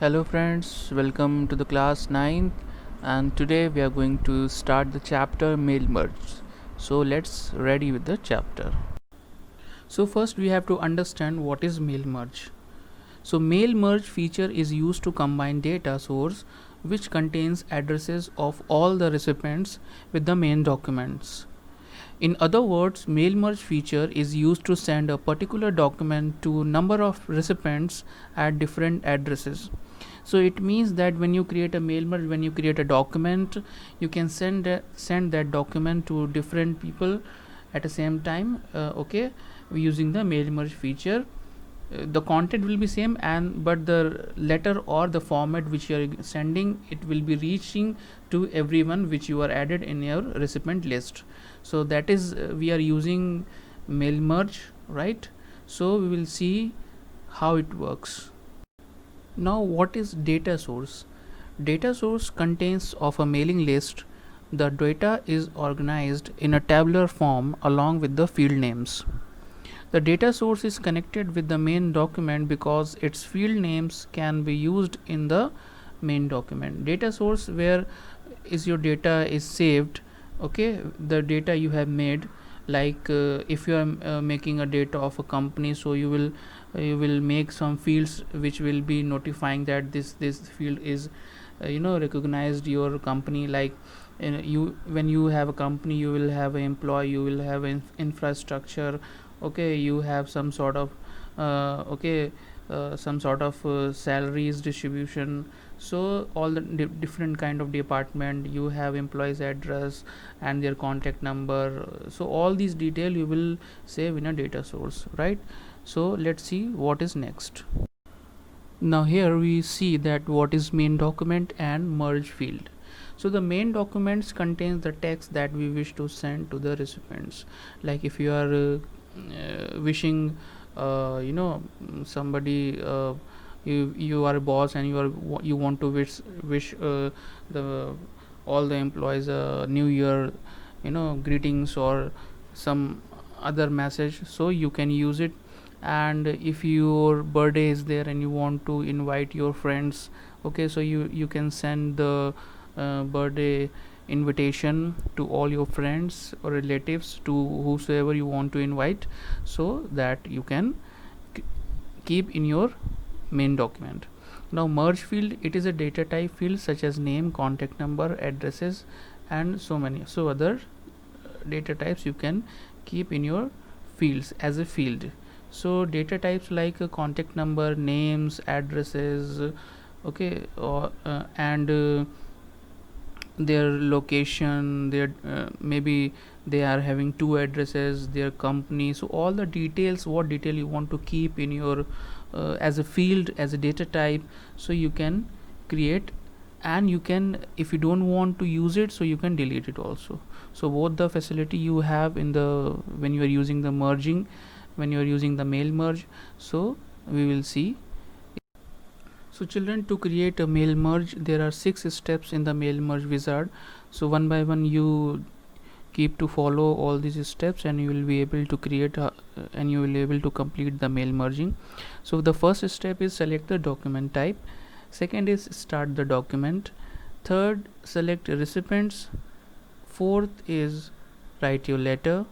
Hello friends, welcome to the class 9th, and today we are going to start the chapter mail merge. So let's ready with the chapter. So first we have to understand what is mail merge. So mail merge feature is used to combine data source which contains addresses of all the recipients with the main documents. In other words, mail merge feature is used to send a particular document to number of recipients at different addresses. So it means that when you create a mail merge, when you create a document, you can send that document to different people at the same time. Using the mail merge feature, the content will be same, and but the letter or the format which you are sending, it will be reaching to everyone which you are added in your recipient list. So that is we are using mail merge, right? So we will see how it works. Now what is data source? Data source contains of a mailing list. The data is organized in a tabular form along with the field names. The data source is connected with the main document because its field names can be used in the main document. Data source, where is your data is saved, okay, the data you have made, like if you are making a data of a company, so you will make some fields which will be notifying that this field is recognized your company. Like you when you have a company, you will have an employee, you will have infrastructure, okay, you have some sort of salaries distribution. So all the different kind of department, you have employees address and their contact number. So all these detail you will save in a data source, right? So let's see what is next. Now here we see that what is main document and merge field. So the main documents contains the text that we wish to send to the recipients. Like if you are wishing somebody, you are a boss and you want to wish the all the employees a new year greetings or some other message, so you can use it. And if your birthday is there and you want to invite your friends, okay, so you can send the birthday invitation to all your friends or relatives, to whosoever you want to invite, so that you can keep in your main document. Now merge field, it is a data type field such as name, contact number, addresses, and so other data types you can keep in your fields as a field. So data types like contact number, names, addresses, okay, and their location, their maybe they are having two addresses, their company. So all the details, what detail you want to keep in your as a field, as a data type, so you can create. And you can, if you don't want to use it, so you can delete it also. So both the facility you have in the when you are using the merging, when you are using the mail merge. So we will see. So children, to create a mail merge, there are 6 steps in the mail merge wizard. So one by one you keep to follow all these steps, and you will be able to create and you will be able to complete the mail merging. So the first step is select the document type. Second is start the document. Third, select recipients. Fourth is write your letter.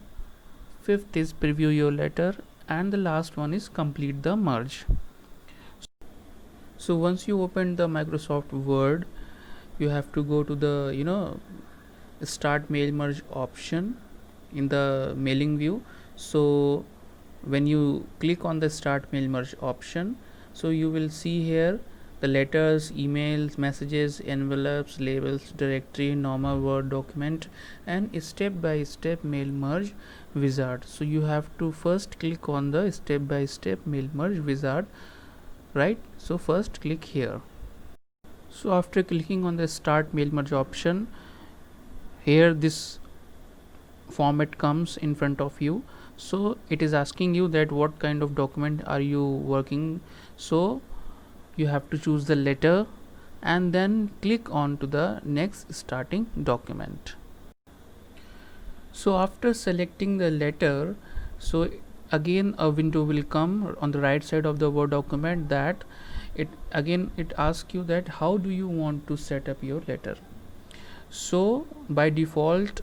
Fifth is preview your letter, and the last one is complete the merge. So once you open the Microsoft Word, you have to go to the start mail merge option in the mailing view. So when you click on the start mail merge option, so you will see here the letters, emails, messages, envelopes, labels, directory, normal Word document, and step by step mail merge wizard. So you have to first click on the step by step mail merge wizard, right? So first click here. So after clicking on the start mail merge option, here this format comes in front of you. So it is asking you that what kind of document are you working. So you have to choose the letter and then click on to the next starting document. So after selecting the letter, so again a window will come on the right side of the Word document that it asks you that how do you want to set up your letter. So by default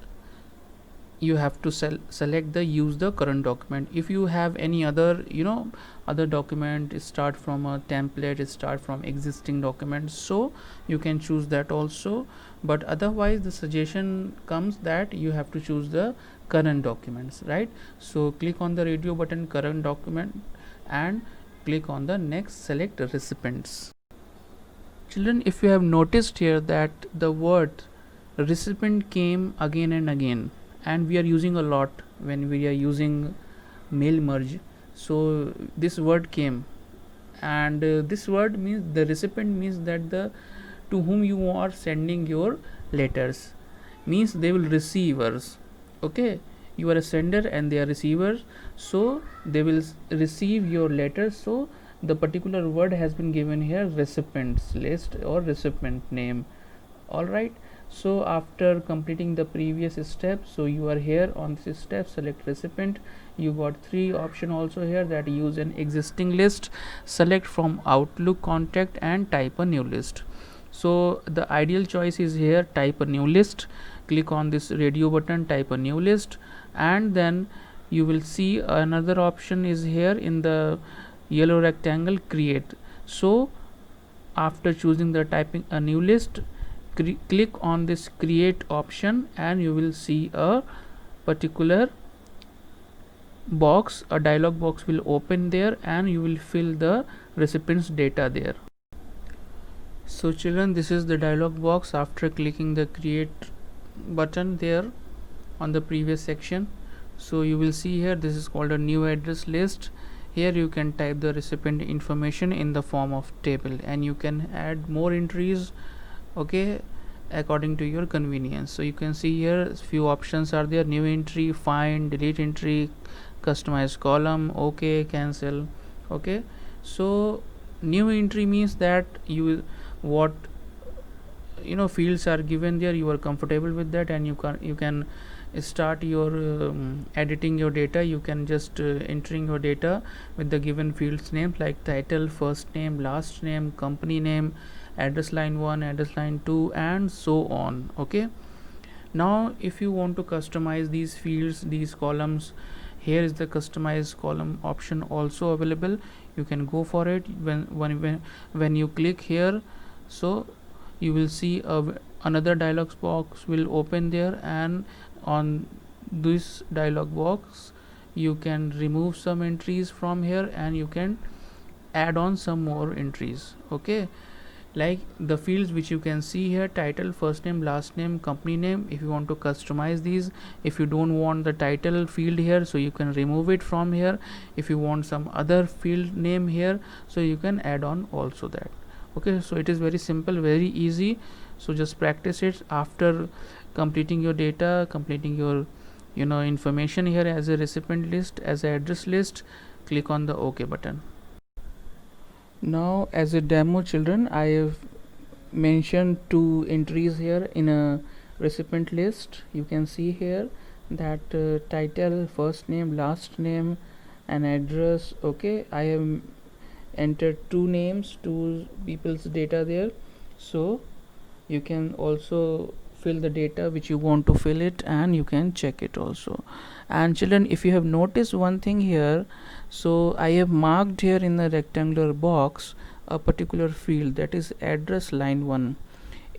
you have to select the use the current document. If you have any other other document, start from a template, start from existing documents, so you can choose that also, but otherwise the suggestion comes that you have to choose the current documents, right? So click on the radio button, current document, and click on the next, select recipients. Children, if you have noticed here that the word recipient came again and again, and we are using a lot when we are using mail merge, so this word came, and this word means the recipient means that the to whom you are sending your letters, means they will receivers. Okay, you are a sender and they are receivers, so they will receive your letter. So the particular word has been given here, recipients list or recipient name. All right, so after completing the previous step, so you are here on this step, select recipient. You got three option also here, that use an existing list, select from Outlook contact, and type a new list. So the ideal choice is here, type a new list. Click on this radio button, type a new list, and then you will see another option is here in the yellow rectangle, create. So after choosing the typing a new list, click on this create option, and you will see a particular box, a dialog box will open there, and you will fill the recipient's data there. So children, this is the dialog box after clicking the create button there on the previous section. So you will see here, this is called a new address list. Here you can type the recipient information in the form of table, and you can add more entries, okay, according to your convenience. So you can see here few options are there: new entry, find, delete entry, customize column, okay, cancel. Okay, so new entry means that you what fields are given there, you are comfortable with that, and you can start your editing your data. You can just entering your data with the given fields name, like title, first name, last name, company name, address line 1, address line 2, and so on. Okay, now if you want to customize these fields, these columns, here is the customize column option also available. You can go for it. When you click here, so you will see another dialog box will open there, and on this dialog box you can remove some entries from here, and you can add on some more entries. Okay, like the fields which you can see here, title, first name, last name, company name. If you want to customize these, if you don't want the title field here, so you can remove it from here. If you want some other field name here, so you can add on also that. Okay, so it is very simple, very easy. So just practice it. After completing your data, completing your information here as a recipient list, as a address list, click on the OK button. Now as a demo, children, I have mentioned two entries here in a recipient list. You can see here that title, first name, last name, and address. Okay, I have entered two names, two people's data there. So you can also fill the data which you want to fill it, and you can check it also. And children, if you have noticed one thing here, so I have marked here in the rectangular box a particular field, that is address line 1.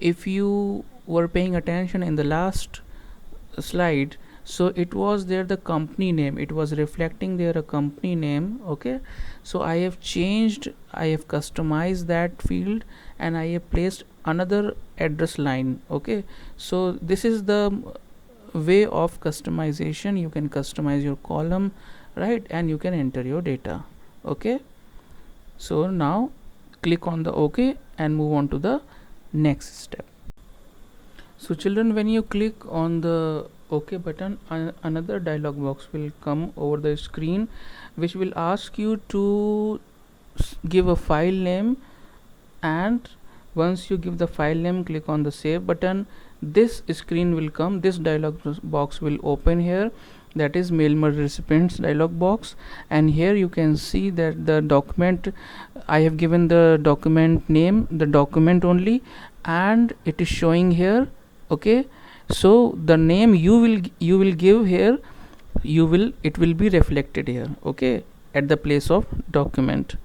If you were paying attention in the last slide, so it was there the company name, it was reflecting there a company name. Okay, so I have changed, I have customized that field, and I have placed another address line. Okay, so this is the way of customization. You can customize your column, right, and you can enter your data. Okay, so now click on the OK and move on to the next step. So children, when you click on the OK button, another dialog box will come over the screen, which will ask you to give a file name, and once you give the file name, click on the save button. This screen will come, this dialog box will open here. that is mail merge recipients dialog box, and here you can see that the document, I have given the document name, the document only, and it is showing here. Okay, so the name you will give here, it will be reflected here, okay, at the place of document.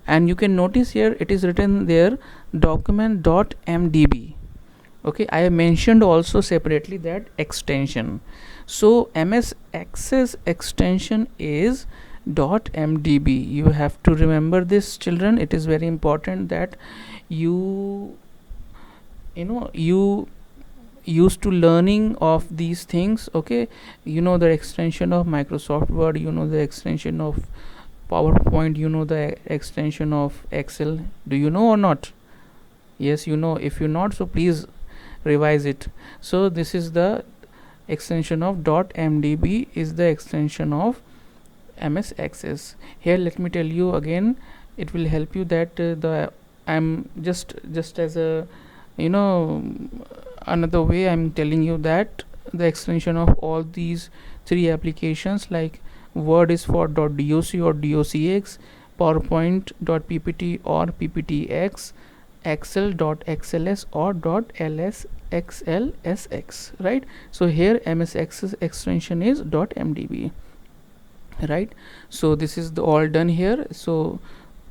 And you can notice here it is written there document.mdb. okay, I have mentioned also separately that extension. So MS Access extension is .mdb. you have to remember this, children. It is very important that you used to learning of these things. Okay, you know the extension of Microsoft Word, you know the extension of PowerPoint, you know the extension of Excel. Do you know or not? Yes, you know. If you not, so please revise it. So this is the extension of .mdb is the extension of MS Access. Here let me tell you again, it will help you that I'm just as a another way I'm telling you that the extension of all these three applications, like Word is for .doc or docx, PowerPoint.ppt or pptx, Excel.xls or .lsxlsx, right? So here MS Access extension is .mdb, right? So this is all done here. So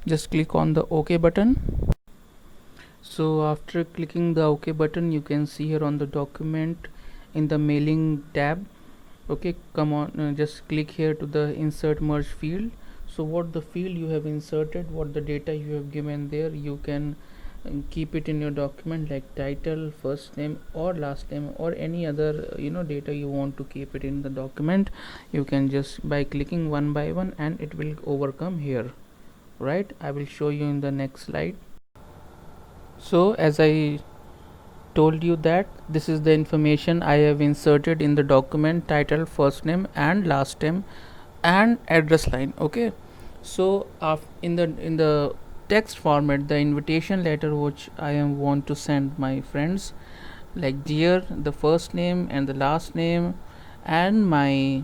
just click on the OK button. So after clicking the OK button, you can see here on the document in the mailing tab. Okay, come on, just click here to the insert merge field. So what the field you have inserted, what the data you have given there, you can keep it in your document, like title, first name or last name, or any other data you want to keep it in the document. You can just by clicking one by one, and it will overcome here, right? I will show you in the next slide. So as I told you that this is the information I have inserted in the document: title, first name and last name, and address line. Okay, so in the text format, the invitation letter which I want to send my friends, like dear, the first name and the last name, and my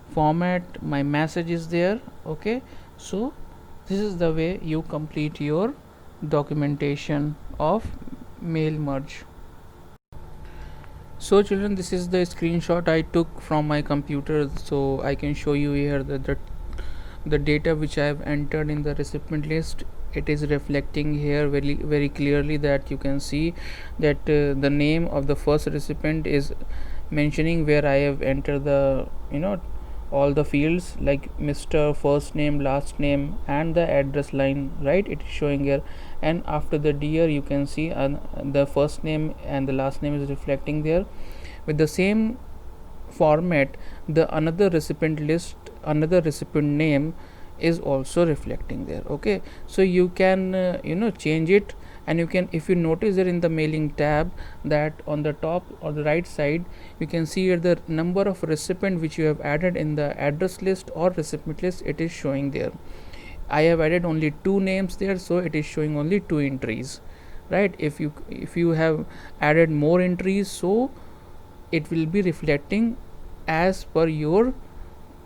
format, my message is there. Okay, so this is the way you complete your documentation of mail merge. So children, this is the screenshot I took from my computer, so I can show you here that the data which I have entered in the recipient list, it is reflecting here very clearly, that you can see that the name of the first recipient is mentioning where I have entered the all the fields, like Mr., first name, last name, and the address line, right? It is showing here. And after the dear, you can see the first name and the last name is reflecting there. With the same format, the another recipient list, another recipient name is also reflecting there. Okay, so you can change it, and you can, if you notice there in the mailing tab, that on the top or the right side, you can see here the number of recipient which you have added in the address list or recipient list. It is showing there. I have added only 2 names there, so it is showing only 2 entries, right? If you have added more entries, so it will be reflecting as per your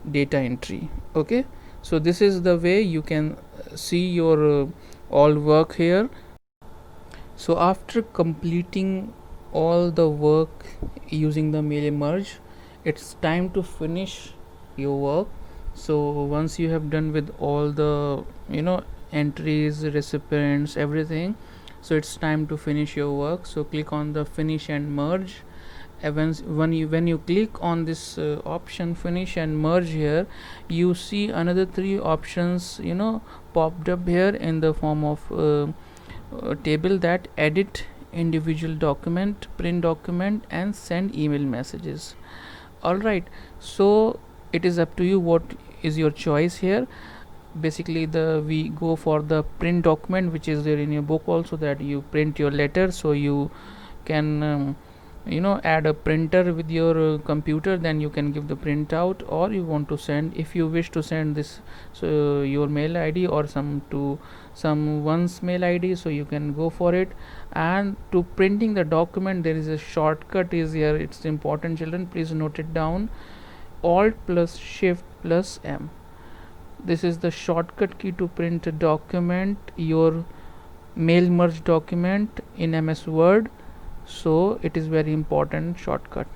data entry. Okay, so this is the way you can see your all work here. So after completing all the work using the mail merge, it's time to finish your work. So once you have done with all the entries, recipients, everything, so it's time to finish your work. So click on the finish and merge. When you click on this option finish and merge here, you see another 3 options popped up here in the form of table, that edit individual document, print document, and send email messages. All right, so it is up to you what is your choice here. Basically we go for the print document, which is there in your book also, that you print your letter, so you can add a printer with your computer, then you can give the printout. Or you want to send, if you wish to send this, so your mail ID or someone's mail ID, so you can go for it. And to printing the document, there is a shortcut is here. It's important, children, please note it down. Alt plus Shift plus M. This is the shortcut key to print a document, your mail merge document in MS Word. So it is very important shortcut.